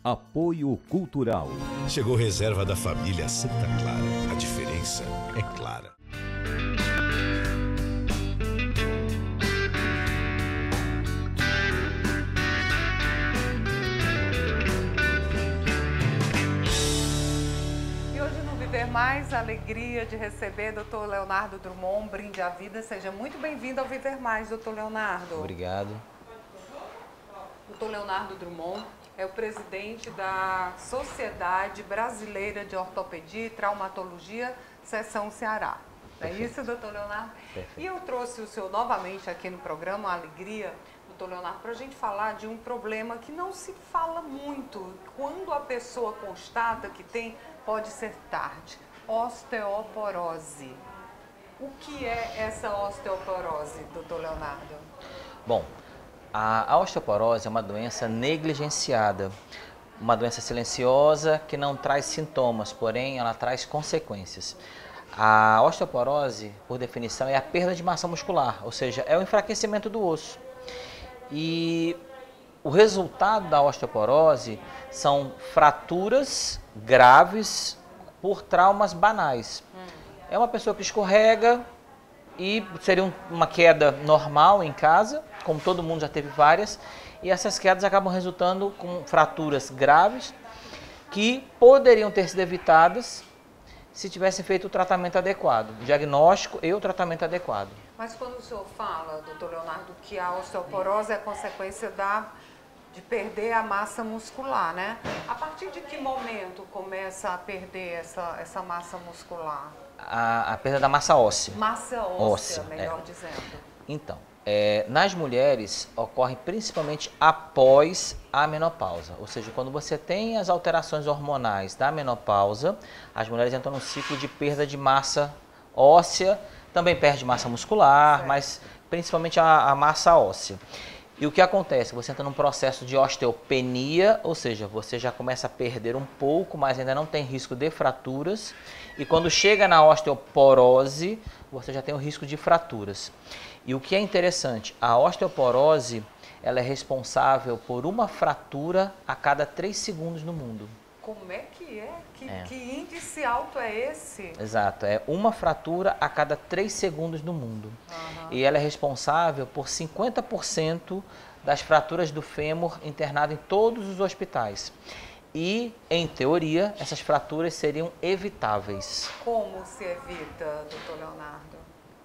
Apoio Cultural. Chegou reserva da família Santa Clara. A diferença é clara. E hoje no Viver Mais, a alegria de receber Dr. Leonardo Drummond, brinde à vida. Seja muito bem-vindo ao Viver Mais, Dr. Leonardo. Obrigado. Dr. Leonardo Drummond é o presidente da Sociedade Brasileira de Ortopedia e Traumatologia, Seção Ceará. Não é isso, doutor Leonardo? Perfeito. E eu trouxe o senhor novamente aqui no programa, a alegria, doutor Leonardo, para a gente falar de um problema que não se fala muito. Quando a pessoa constata que tem, pode ser tarde. Osteoporose. O que é essa osteoporose, doutor Leonardo? Bom, a osteoporose é uma doença negligenciada, uma doença silenciosa que não traz sintomas, porém ela traz consequências. A osteoporose, por definição, é a perda de massa muscular, ou seja, é o enfraquecimento do osso. E o resultado da osteoporose são fraturas graves por traumas banais. É uma pessoa que escorrega e seria uma queda normal em casa, como todo mundo já teve várias, e essas quedas acabam resultando com fraturas graves que poderiam ter sido evitadas se tivessem feito o tratamento adequado, o diagnóstico e o tratamento adequado. Mas quando o senhor fala, doutor Leonardo, que a osteoporose é consequência de perder a massa muscular, né? A partir de que momento começa a perder essa massa muscular? A perda da massa óssea. Massa óssea, melhor dizendo. Então, nas mulheres ocorre principalmente após a menopausa, ou seja, quando você tem as alterações hormonais da menopausa, as mulheres entram num ciclo de perda de massa óssea, também perde massa muscular, certo, mas principalmente a massa óssea. E o que acontece? Você entra num processo de osteopenia, ou seja, você já começa a perder um pouco, mas ainda não tem risco de fraturas. E quando chega na osteoporose, você já tem o risco de fraturas. E o que é interessante, a osteoporose, ela é responsável por uma fratura a cada 3 segundos no mundo. Como é que é? Que índice alto é esse? Exato, é uma fratura a cada 3 segundos no mundo. Uhum. E ela é responsável por 50% das fraturas do fêmur internado em todos os hospitais. E, em teoria, essas fraturas seriam evitáveis. Como se evita, doutor Leonardo?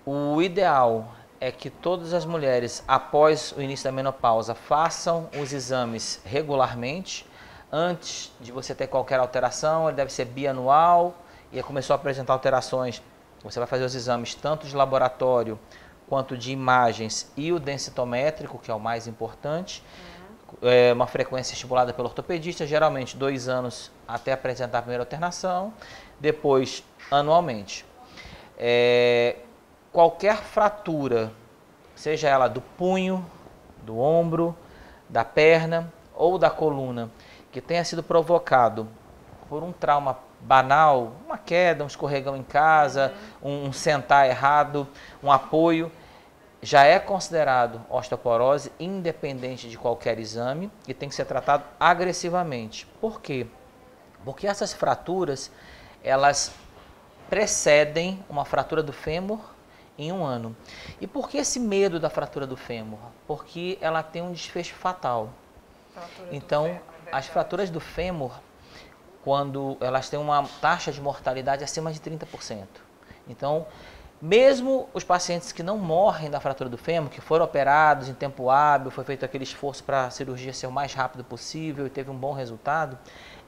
O ideal é que todas as mulheres, após o início da menopausa, façam os exames regularmente. Antes de você ter qualquer alteração, ele deve ser bianual, e começou a apresentar alterações, você vai fazer os exames tanto de laboratório quanto de imagens e o densitométrico, que é o mais importante. É uma frequência estipulada pelo ortopedista, geralmente 2 anos até apresentar a primeira alternação, depois anualmente. Qualquer fratura, seja ela do punho, do ombro, da perna ou da coluna, que tenha sido provocado por um trauma banal, uma queda, um escorregão em casa, um sentar errado, um apoio, já é considerado osteoporose independente de qualquer exame e tem que ser tratado agressivamente. Por quê? Porque essas fraturas, elas precedem uma fratura do fêmur em 1 ano. E por que esse medo da fratura do fêmur? Porque ela tem um desfecho fatal. Então, as fraturas do fêmur, quando elas têm uma taxa de mortalidade acima de 30%. Então, mesmo os pacientes que não morrem da fratura do fêmur, que foram operados em tempo hábil, foi feito aquele esforço para a cirurgia ser o mais rápido possível e teve um bom resultado,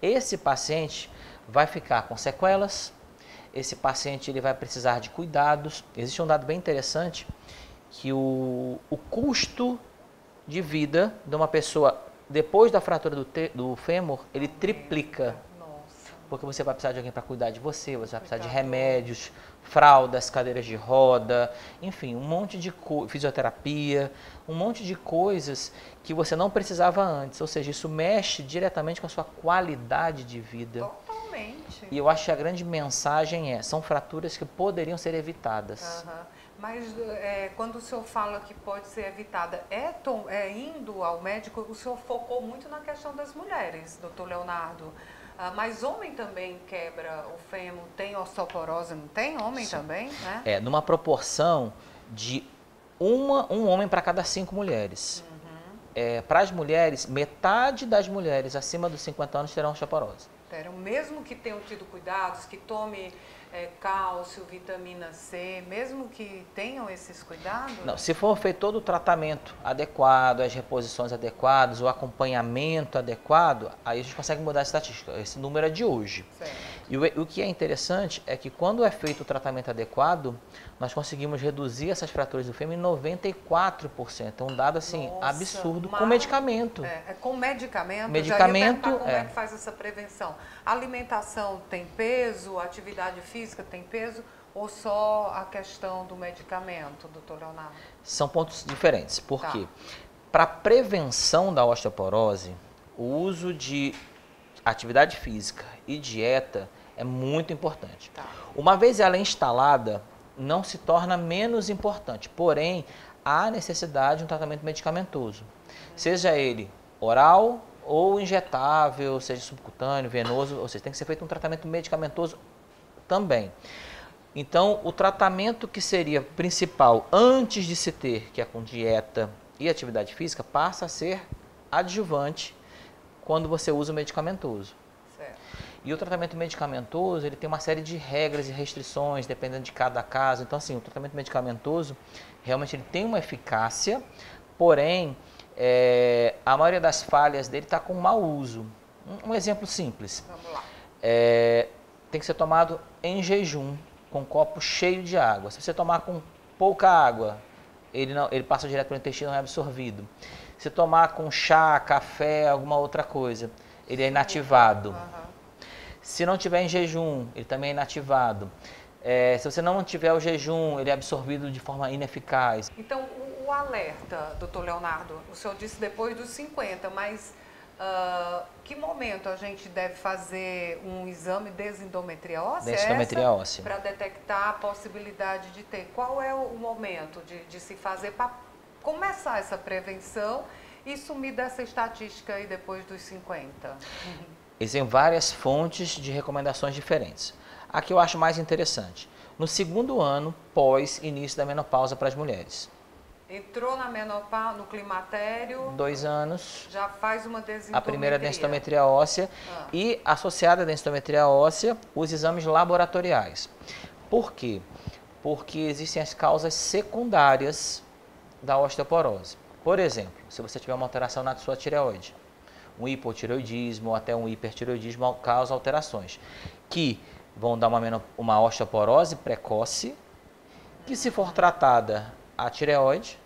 esse paciente vai ficar com sequelas, esse paciente ele vai precisar de cuidados. Existe um dado bem interessante, que o custo de vida de uma pessoa depois da fratura do fêmur, ele triplica. Porque você vai precisar de alguém para cuidar de você, você vai precisar de remédios, fraldas, cadeiras de roda, enfim, um monte de fisioterapia, um monte de coisas que você não precisava antes. Ou seja, isso mexe diretamente com a sua qualidade de vida. Totalmente. E eu acho que a grande mensagem são fraturas que poderiam ser evitadas. Mas quando o senhor fala que pode ser evitada, indo ao médico, o senhor focou muito na questão das mulheres, doutor Leonardo. Mas homem também quebra o fêmur, tem osteoporose, não tem? Homem Sim. também, né? Numa proporção de um homem para cada 5 mulheres. Para as mulheres, metade das mulheres acima dos 50 anos terão osteoporose. Mesmo que tenham tido cuidados, que tome cálcio, vitamina C, mesmo que tenham esses cuidados? Não, se for feito todo o tratamento adequado, as reposições adequadas, o acompanhamento adequado, aí a gente consegue mudar a estatística. Esse número é de hoje. Certo. E o que é interessante é que quando é feito o tratamento adequado, nós conseguimos reduzir essas fraturas do fêmur em 94%. É um dado assim, Nossa, absurdo, com medicamento. Com medicamento? Medicamento, já ia como é que faz essa prevenção? Alimentação tem peso? Atividade física tem peso? Ou só a questão do medicamento, doutor Leonardo? São pontos diferentes. Por quê? Para prevenção da osteoporose, o uso de atividade física e dieta é muito importante. Uma vez ela instalada, não se torna menos importante, porém, há necessidade de um tratamento medicamentoso, seja ele oral ou injetável, seja subcutâneo, venoso, ou seja, tem que ser feito um tratamento medicamentoso também. Então, o tratamento que seria principal antes de se ter, que é com dieta e atividade física, passa a ser adjuvante quando você usa o medicamentoso. Certo. E o tratamento medicamentoso, ele tem uma série de regras e restrições, dependendo de cada caso. Então, assim, o tratamento medicamentoso, realmente ele tem uma eficácia, porém, a maioria das falhas dele está com mau uso. Um exemplo simples. Vamos lá. Tem que ser tomado em jejum, com um copo cheio de água. Se você tomar com pouca água, ele passa direto para o intestino, não é absorvido. Se tomar com chá, café, alguma outra coisa, ele é inativado. Se não tiver em jejum, ele também é inativado. Se você não tiver o jejum, ele é absorvido de forma ineficaz. Então, o alerta, doutor Leonardo, o senhor disse depois dos 50, mas que momento a gente deve fazer um exame de densitometria óssea? Densitometria óssea. Para detectar a possibilidade de ter. Qual é o momento de se fazer para começar essa prevenção e sumir dessa estatística aí depois dos 50? Existem várias fontes de recomendações diferentes. A que eu acho mais interessante, no 2º ano pós início da menopausa para as mulheres. Entrou na menopausa, no climatério, 2 anos, já faz uma densitometria. a primeira densitometria óssea e associada à densitometria óssea, os exames laboratoriais. Por quê? Porque existem as causas secundárias da osteoporose. Por exemplo, se você tiver uma alteração na sua tireoide, um hipotireoidismo ou até um hipertireoidismo causa alterações que vão dar uma osteoporose precoce, que se for tratada a tireoide,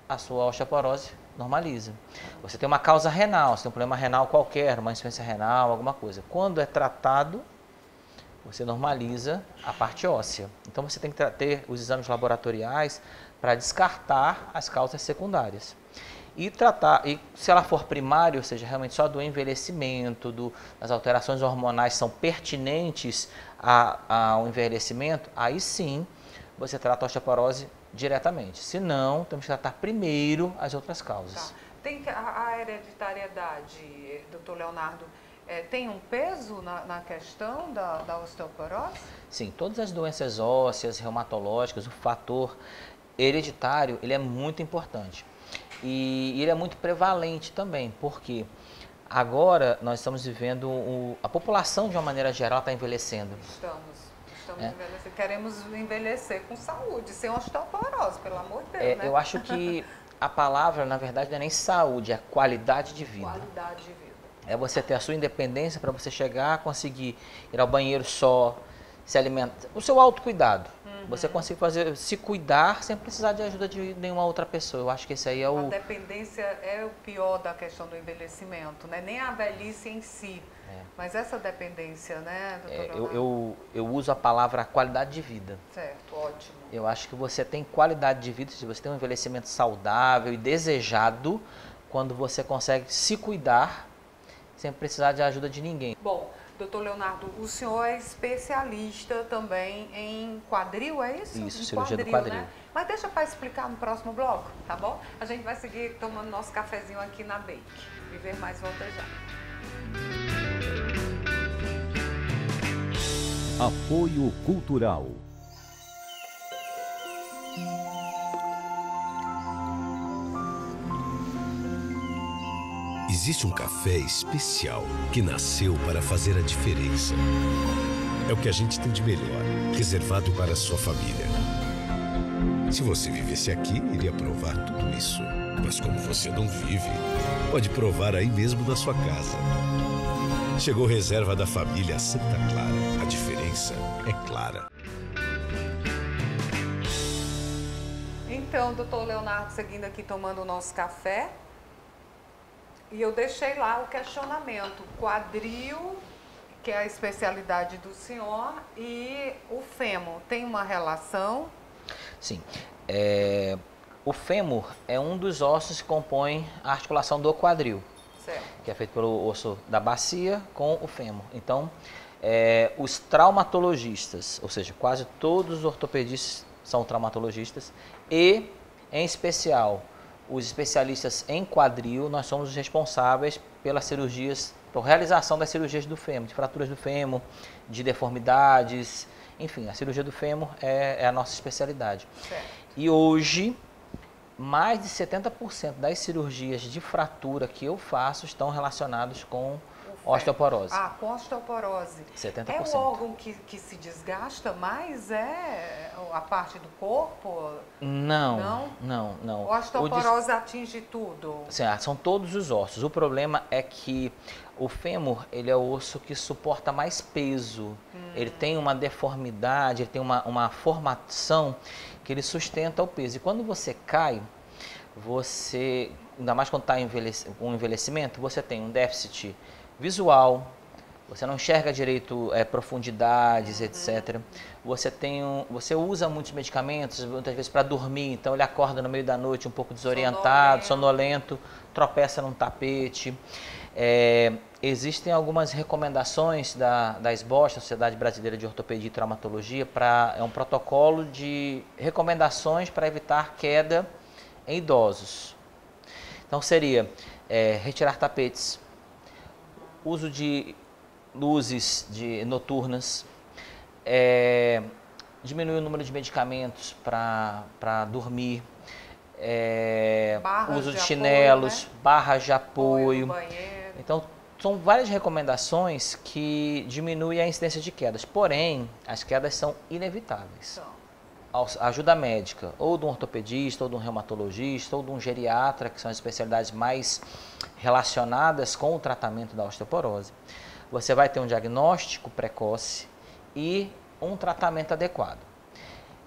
a sua osteoporose normaliza. Você tem uma causa renal, você tem um problema renal qualquer, uma insuficiência renal, alguma coisa. Quando é tratado, você normaliza a parte óssea. Então você tem que ter os exames laboratoriais para descartar as causas secundárias. E tratar, e se ela for primária, ou seja, realmente só do envelhecimento, das alterações hormonais são pertinentes ao envelhecimento, aí sim você trata a osteoporose diretamente. Se não, temos que tratar primeiro as outras causas. Tem a hereditariedade, doutor Leonardo, tem um peso na questão da osteoporose? Sim, todas as doenças ósseas, reumatológicas, o fator hereditário, ele é muito importante. E ele é muito prevalente também, porque agora nós estamos vivendo, a população de uma maneira geral está envelhecendo. Estamos envelhecendo. Queremos envelhecer com saúde, sem osteoporose, pelo amor de Deus, né? Eu acho que a palavra, na verdade, não é nem saúde, é qualidade de vida. Qualidade de vida. É você ter a sua independência para você chegar, conseguir ir ao banheiro só, se alimentar. O seu autocuidado. Você consegue se cuidar sem precisar de ajuda de nenhuma outra pessoa. Eu acho que esse aí é o... A dependência é o pior da questão do envelhecimento, né? Nem a velhice em si, mas essa dependência, né, doutor? Eu uso a palavra qualidade de vida. Certo, ótimo. Eu acho que você tem qualidade de vida, se você tem um envelhecimento saudável e desejado, quando você consegue se cuidar sem precisar de ajuda de ninguém. Bom, Doutor Leonardo, o senhor é especialista também em quadril, é isso? Isso, em cirurgia do quadril. Né? Mas deixa para explicar no próximo bloco, tá bom? A gente vai seguir tomando nosso cafezinho aqui na Bake. Viver Mais volta já. Apoio Cultural. Existe um café especial que nasceu para fazer a diferença. É o que a gente tem de melhor, reservado para a sua família. Se você vivesse aqui, iria provar tudo isso. Mas como você não vive, pode provar aí mesmo na sua casa. Chegou reserva da família Santa Clara. A diferença é clara. Então, doutor Leonardo, seguindo aqui tomando o nosso café. E eu deixei lá o questionamento, quadril, que é a especialidade do senhor, e o fêmur, tem uma relação? Sim. O fêmur é um dos ossos que compõem a articulação do quadril, Certo. que é feito pelo osso da bacia com o fêmur. Então, os traumatologistas, ou seja, quase todos os ortopedistas são traumatologistas, e, em especial, os especialistas em quadril, nós somos os responsáveis pelas cirurgias, por realização das cirurgias do fêmur, de fraturas do fêmur, de deformidades, enfim, a cirurgia do fêmur é a nossa especialidade. Certo. E hoje, mais de 70% das cirurgias de fratura que eu faço estão relacionadas com osteoporose. Ah, com osteoporose. 70%. É o órgão que se desgasta mais? É a parte do corpo? Não. A osteoporose atinge tudo? Sim, são todos os ossos. O problema é que o fêmur, ele é o osso que suporta mais peso. Ele tem uma deformidade, ele tem uma formação que ele sustenta o peso. E quando você cai, você, ainda mais quando está com envelhecimento, você tem um déficit visual, você não enxerga direito profundidades, etc. Você usa muitos medicamentos, muitas vezes para dormir, então ele acorda no meio da noite um pouco desorientado, sonolento, tropeça num tapete. Existem algumas recomendações da SBOS, Sociedade Brasileira de Ortopedia e Traumatologia, é um protocolo de recomendações para evitar queda em idosos. Então seria retirar tapetes, uso de luzes noturnas, diminuir o número de medicamentos para dormir, uso de chinelos, apoio, né? Barras de apoio. Então, são várias recomendações que diminuem a incidência de quedas, porém, as quedas são inevitáveis. A ajuda médica, ou de um ortopedista, ou de um reumatologista, ou de um geriatra, que são as especialidades mais relacionadas com o tratamento da osteoporose, você vai ter um diagnóstico precoce e um tratamento adequado.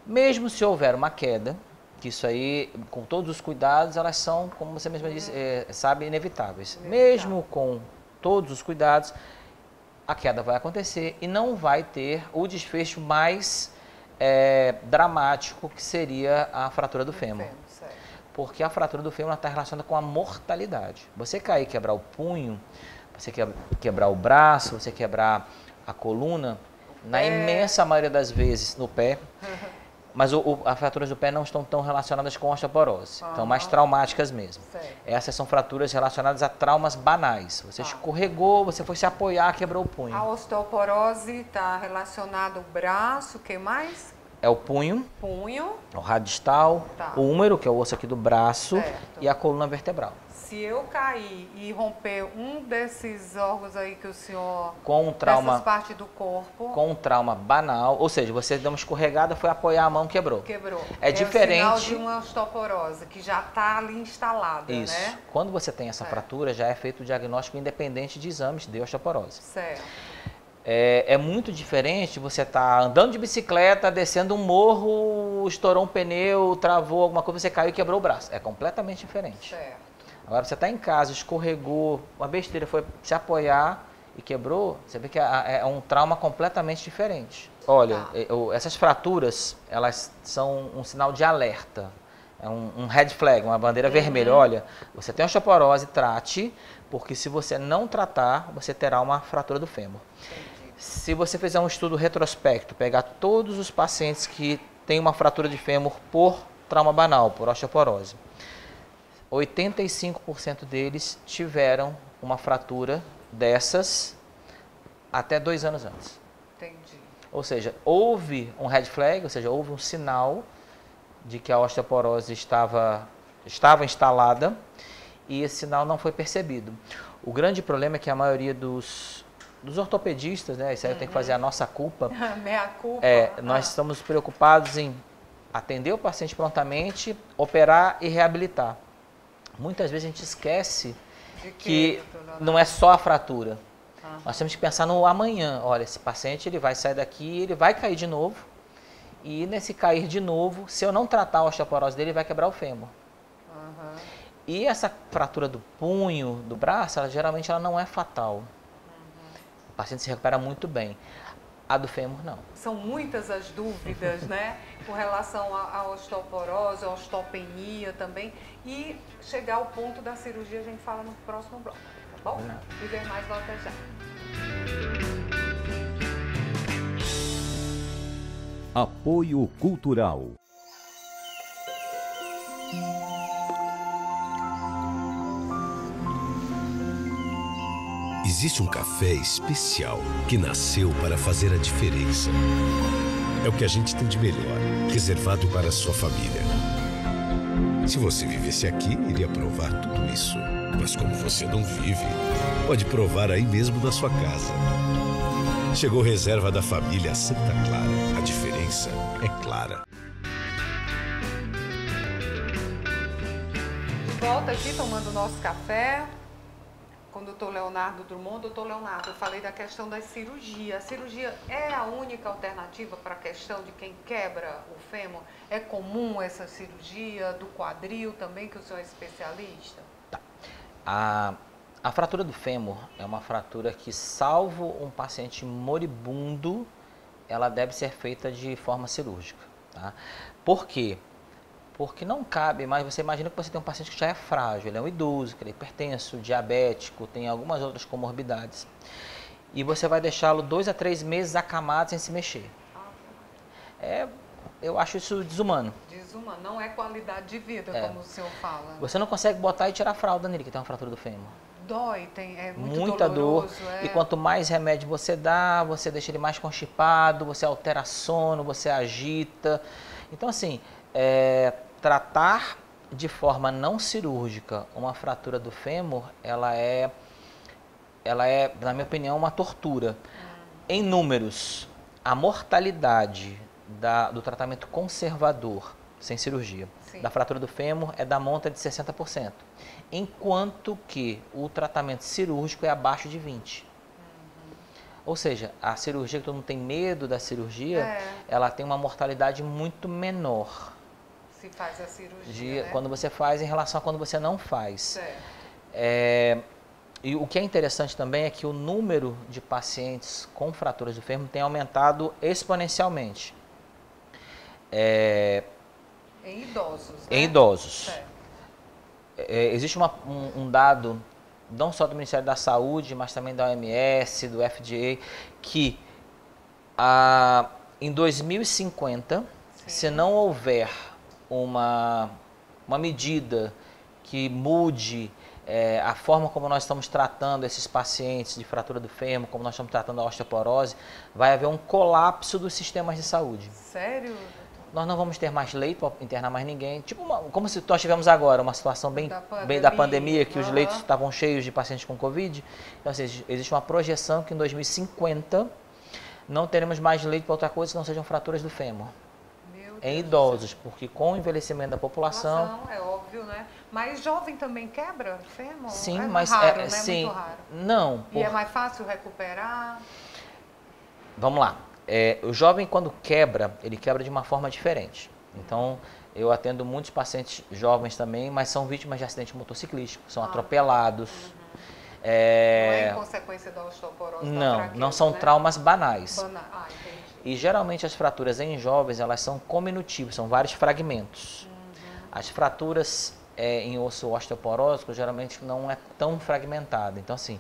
Mesmo se houver uma queda, que isso aí, com todos os cuidados, elas são, como você mesma disse, sabe, inevitáveis. Mesmo com todos os cuidados, a queda vai acontecer e não vai ter o desfecho mais dramático, que seria a fratura do fêmur. Porque a fratura do fêmur está relacionada com a mortalidade. Você cair e quebrar o punho, você quebrar o braço, você quebrar a coluna, na imensa maioria das vezes no pé, mas as fraturas do pé não estão tão relacionadas com osteoporose, estão mais traumáticas mesmo. Essas são fraturas relacionadas a traumas banais. Você escorregou, você foi se apoiar, quebrou o punho. A osteoporose está relacionada ao braço, o que mais? É o punho, o radistal, o húmero, que é o osso aqui do braço, e a coluna vertebral. Se eu cair e romper um desses órgãos aí que o senhor... Com um trauma... Dessas partes do corpo... Com um trauma banal, ou seja, você deu uma escorregada, foi apoiar a mão, quebrou. É diferente... o sinal de uma osteoporose, que já está ali instalada, Isso. Né? Quando você tem essa fratura, já é feito o diagnóstico independente de exames de osteoporose. Certo. É muito diferente você estar andando de bicicleta, descendo um morro, estourou um pneu, travou alguma coisa, você caiu e quebrou o braço. É completamente diferente. Certo. Agora você está em casa, escorregou, uma besteira, foi se apoiar e quebrou, você vê que é um trauma completamente diferente. Olha, essas fraturas, elas são um sinal de alerta. é um red flag, uma bandeira vermelha. Olha, você tem osteoporose, trate, porque se você não tratar, você terá uma fratura do fêmur. Se você fizer um estudo retrospecto, pegar todos os pacientes que têm uma fratura de fêmur por trauma banal, por osteoporose, 85% deles tiveram uma fratura dessas até 2 anos antes. Entendi. Ou seja, houve um red flag, ou seja, houve um sinal de que a osteoporose estava instalada e esse sinal não foi percebido. O grande problema é que a maioria dos ortopedistas, né, isso aí eu tenho que fazer a nossa culpa, Meia culpa. nós estamos preocupados em atender o paciente prontamente, operar e reabilitar. Muitas vezes a gente esquece que não é só a fratura. Nós temos que pensar no amanhã. Olha, esse paciente ele vai sair daqui, ele vai cair de novo. E nesse cair de novo, se eu não tratar a osteoporose dele, ele vai quebrar o fêmur. E essa fratura do punho, do braço, geralmente ela não é fatal. O paciente se recupera muito bem. A do fêmur, não. São muitas as dúvidas, né? Com relação à osteoporose, à osteopenia também. E chegar ao ponto da cirurgia, a gente fala no próximo bloco, tá bom? Viver Mais volta já. Apoio Cultural. Existe um café especial que nasceu para fazer a diferença. É o que a gente tem de melhor, reservado para a sua família. Se você vivesse aqui, iria provar tudo isso. Mas como você não vive, pode provar aí mesmo na sua casa. Chegou reserva da família Santa Clara. A diferença é clara. De volta aqui, tomando o nosso café com o doutor Leonardo Drummond. Doutor Leonardo, eu falei da questão da cirurgia. A cirurgia é a única alternativa para a questão de quem quebra o fêmur? É comum essa cirurgia do quadril também, que o senhor é especialista? Tá. A fratura do fêmur é uma fratura que, salvo um paciente moribundo, ela deve ser feita de forma cirúrgica. Tá? Por quê? Porque não cabe mais, você imagina que você tem um paciente que já é frágil, ele é um idoso, que ele é hipertenso, diabético, tem algumas outras comorbidades. E você vai deixá-lo 2 a 3 meses acamado sem se mexer. Eu acho isso desumano. Desumano, não é qualidade de vida, como o senhor fala. Você não consegue botar e tirar a fralda nele, que tem uma fratura do fêmur. Dói, é muito muita doloroso, dor. E quanto mais remédio você dá, você deixa ele mais constipado, você altera sono, você agita. Então, assim, tratar de forma não cirúrgica uma fratura do fêmur, ela é, na minha opinião, uma tortura. Em números, a mortalidade do tratamento conservador, sem cirurgia, da fratura do fêmur é da monta de 60%, enquanto que o tratamento cirúrgico é abaixo de 20%. Ou seja, a cirurgia, que todo mundo tem medo da cirurgia, ela tem uma mortalidade muito menor. Se faz a cirurgia, né? Quando você faz em relação a quando você não faz. Certo. E o que é interessante também é que o número de pacientes com fraturas do fêmur tem aumentado exponencialmente. Em idosos, né? Em idosos. Certo. Existe um dado, não só do Ministério da Saúde, mas também da OMS, do FDA, que em 2050, se não houver uma medida que mude a forma como nós estamos tratando esses pacientes de fratura do fêmur, como nós estamos tratando a osteoporose, vai haver um colapso dos sistemas de saúde. Sério? Nós não vamos ter mais leito para internar mais ninguém. Tipo, como se nós tivemos agora, uma situação bem da pandemia, que os leitos estavam cheios de pacientes com Covid. Então, assim, existe uma projeção que em 2050 não teremos mais leito para outra coisa que não sejam fraturas do fêmur. Em idosos, porque com o envelhecimento da população... É óbvio, né? Mas jovem também quebra fêmur? Sim, mas raro, né? Sim, muito raro. Não. E é mais fácil recuperar? Vamos lá. O jovem, quando quebra, ele quebra de uma forma diferente. Então, eu atendo muitos pacientes jovens também, mas são vítimas de acidente motociclístico, são atropelados. Não é em consequência da osteoporose? Não são traumas banais. Entendi. E geralmente as fraturas em jovens, elas são cominutivas, são vários fragmentos. As fraturas em osso osteoporótico geralmente não é tão fragmentada. Então, assim,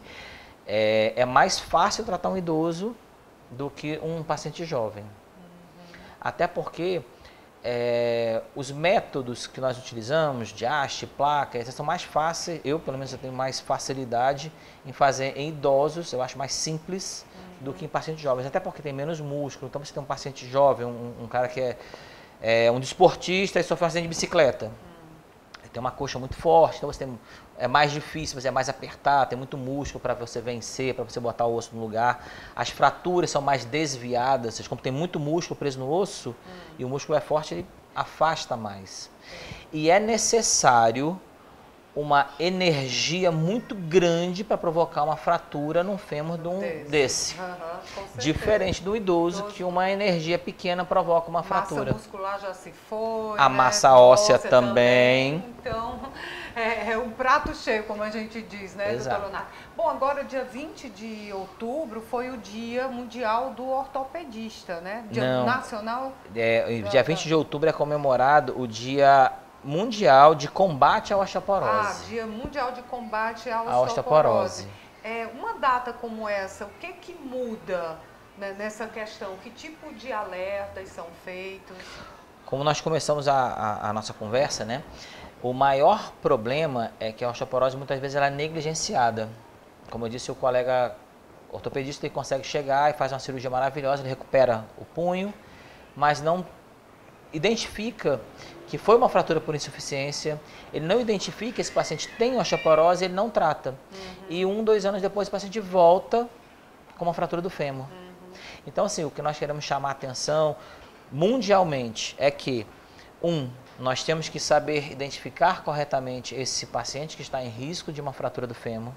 é mais fácil tratar um idoso do que um paciente jovem. Até porque os métodos que nós utilizamos, de haste, placa, esses são mais fáceis. Eu, pelo menos, eu tenho mais facilidade em fazer em idosos, eu acho mais simples do que em pacientes jovens. Até porque tem menos músculo. Então, você tem um paciente jovem, um cara que é um desportista e sofre um acidente de bicicleta. Tem uma coxa muito forte, então é mais difícil, você é mais apertado, tem muito músculo para você vencer, para você botar o osso no lugar. As fraturas são mais desviadas, como tem muito músculo preso no osso e o músculo é forte, ele afasta mais. E é necessário uma energia muito grande para provocar uma fratura num fêmur de um desse. Diferente do idoso, que uma energia pequena provoca uma fratura. A massa muscular já se foi. A massa óssea também. Então, é um prato cheio, como a gente diz, né, doutor Leonardo? Bom, agora dia 20 de outubro foi o Dia Mundial do Ortopedista, né? Dia Nacional. Dia 20 de outubro é comemorado o Dia Mundial de Combate à Osteoporose. Dia Mundial de Combate à Osteoporose. Uma data como essa, o que muda, né, nessa questão? Que tipo de alertas são feitos? Como nós começamos a nossa conversa, né? O maior problema é que a osteoporose muitas vezes ela é negligenciada. Como eu disse, o colega ortopedista ele consegue chegar e faz uma cirurgia maravilhosa, ele recupera o punho, mas não identifica que foi uma fratura por insuficiência, ele não identifica que esse paciente tem osteoporose, ele não trata. E 1, 2 anos depois o paciente volta com uma fratura do fêmur. Então, assim, o que nós queremos chamar a atenção mundialmente é que, nós temos que saber identificar corretamente esse paciente que está em risco de uma fratura do fêmur,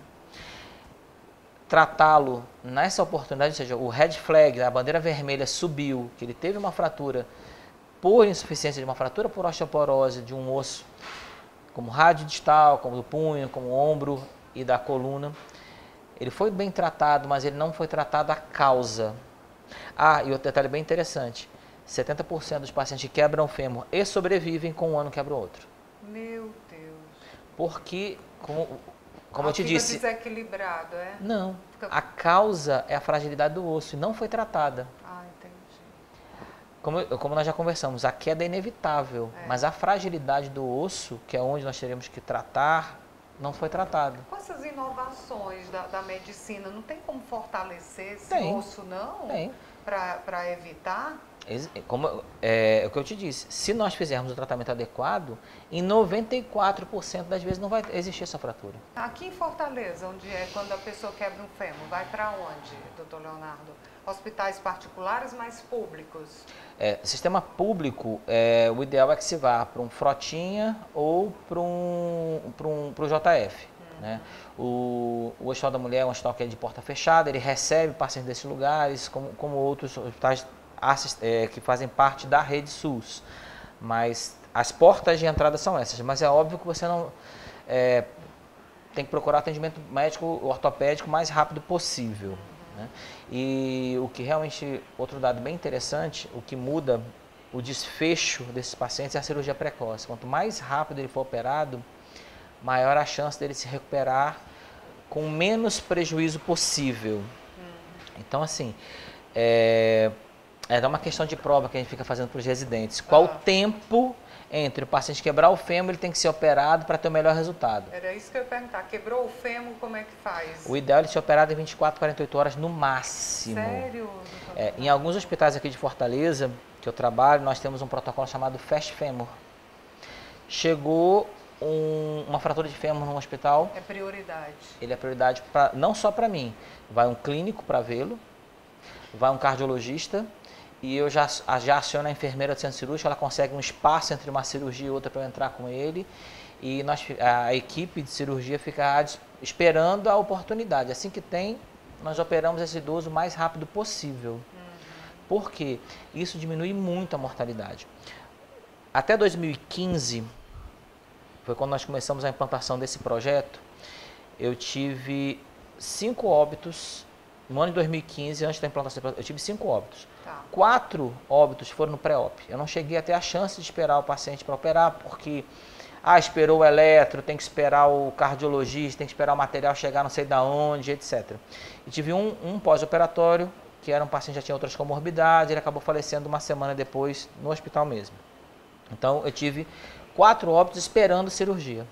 tratá-lo nessa oportunidade, ou seja, o red flag, a bandeira vermelha subiu, que ele teve uma fratura por insuficiência de uma fratura por osteoporose de um osso, como rádio distal, como do punho, como o ombro e da coluna. Ele foi bem tratado, mas ele não foi tratado a causa. E outro detalhe bem interessante, 70% dos pacientes que quebram o fêmur e sobrevivem com um ano quebra o outro. Meu Deus. Porque, como eu te disse... Fica desequilibrado, é? Não, a causa é a fragilidade do osso e não foi tratada. Como nós já conversamos, a queda é inevitável, mas a fragilidade do osso, que é onde nós teremos que tratar, não foi tratada. Com essas inovações da medicina, não tem como fortalecer esse osso, não? Tem. Para evitar? É o que eu te disse, se nós fizermos o tratamento adequado, em 94% das vezes não vai existir essa fratura. Aqui em Fortaleza, onde quando a pessoa quebra um fêmur, vai para onde, doutor Leonardo? Hospitais particulares, mas públicos? Sistema público, o ideal é que se vá para um Frotinha ou para o JF. Né? O Hospital da Mulher é um hospital que é de porta fechada, ele recebe pacientes desses lugares, como outros hospitais que fazem parte da rede SUS. Mas as portas de entrada são essas, mas é óbvio que você não tem que procurar atendimento médico ortopédico o mais rápido possível. Né? E o que realmente, outro dado bem interessante, o que muda o desfecho desses pacientes é a cirurgia precoce. Quanto mais rápido ele for operado, maior a chance dele se recuperar com o menos prejuízo possível. Então, assim, é uma questão de prova que a gente fica fazendo para os residentes. Qual o tempo entre o paciente quebrar o fêmur, ele tem que ser operado para ter o melhor resultado? Era isso que eu ia perguntar. Quebrou o fêmur, como é que faz? O ideal é ele ser operado em 24, 48 horas no máximo. Sério? Em alguns hospitais aqui de Fortaleza, que eu trabalho, nós temos um protocolo chamado Fast Fêmur. Chegou uma fratura de fêmur no hospital. É prioridade. Ele é prioridade não só para mim. Vai um clínico para vê-lo, vai um cardiologista, e eu já aciono a enfermeira do centro cirúrgico, ela consegue um espaço entre uma cirurgia e outra para eu entrar com ele, e a equipe de cirurgia fica esperando a oportunidade. Assim que tem, nós operamos esse idoso o mais rápido possível. Por quê? Isso diminui muito a mortalidade. Até 2015, foi quando nós começamos a implantação desse projeto, eu tive 5 óbitos no ano de 2015, antes da implantação, eu tive 5 óbitos. Tá. 4 óbitos foram no pré-op. Eu não cheguei a ter a chance de esperar o paciente para operar, porque esperou o eletro, tem que esperar o cardiologista, tem que esperar o material chegar não sei da onde, etc. E tive um pós-operatório, que era um paciente que já tinha outras comorbidades, ele acabou falecendo uma semana depois no hospital mesmo. Então eu tive 4 óbitos esperando cirurgia.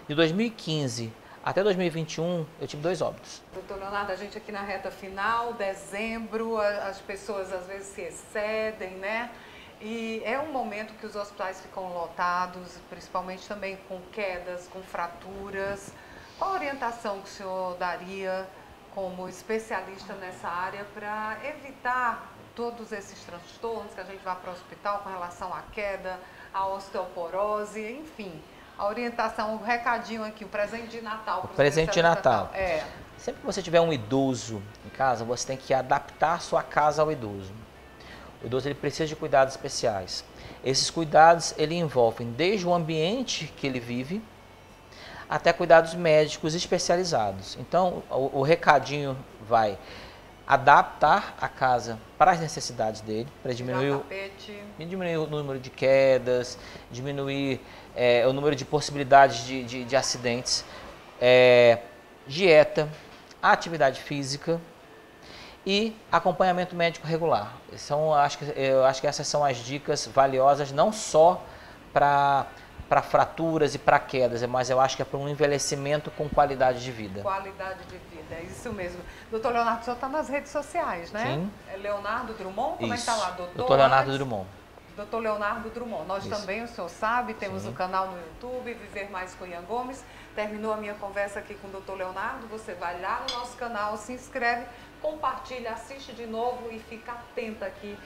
De 2015 até 2021, eu tive 2 óbitos. Doutor Leonardo, a gente aqui na reta final, dezembro, as pessoas às vezes se excedem, né? E é um momento que os hospitais ficam lotados, principalmente também com quedas, com fraturas. Qual a orientação que o senhor daria como especialista nessa área para evitar todos esses transtornos que a gente vai para o hospital com relação à queda, à osteoporose, enfim? A orientação, o recadinho aqui, o presente de Natal. O presente de Natal. É. Sempre que você tiver um idoso em casa, você tem que adaptar a sua casa ao idoso. O idoso ele precisa de cuidados especiais. Esses cuidados ele envolvem desde o ambiente que ele vive até cuidados médicos especializados. Então, o recadinho vai adaptar a casa para as necessidades dele, para diminuir o número de quedas, diminuir o número de possibilidades de acidentes, dieta, atividade física e acompanhamento médico regular. Eu acho que essas são as dicas valiosas, não só para fraturas e para quedas, mas eu acho que é para um envelhecimento com qualidade de vida. Qualidade de vida, é isso mesmo. Doutor Leonardo, o senhor está nas redes sociais, né? Sim. É Leonardo Drummond? Como Isso. é que está lá? Doutor Leonardo Drummond. Doutor Leonardo Drummond. Nós Isso. também, o senhor sabe, temos Sim. um canal no YouTube, Viver Mais com Ian Gomes. Terminou a minha conversa aqui com o doutor Leonardo, você vai lá no nosso canal, se inscreve, compartilha, assiste de novo e fica atenta aqui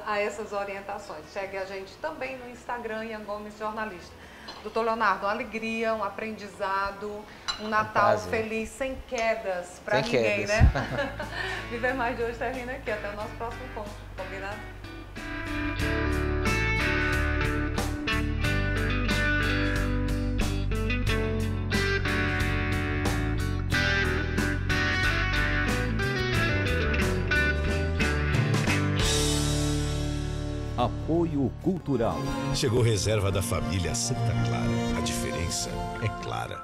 a essas orientações. Segue a gente também no Instagram, Ian Gomes Jornalista. Doutor Leonardo, uma alegria, um aprendizado, um Natal feliz, sem quedas para ninguém, quedas. né? Viver Mais de hoje termina aqui. Até o nosso próximo encontro. Combinado? Apoio Cultural. Chegou reserva da família Santa Clara. A diferença é clara.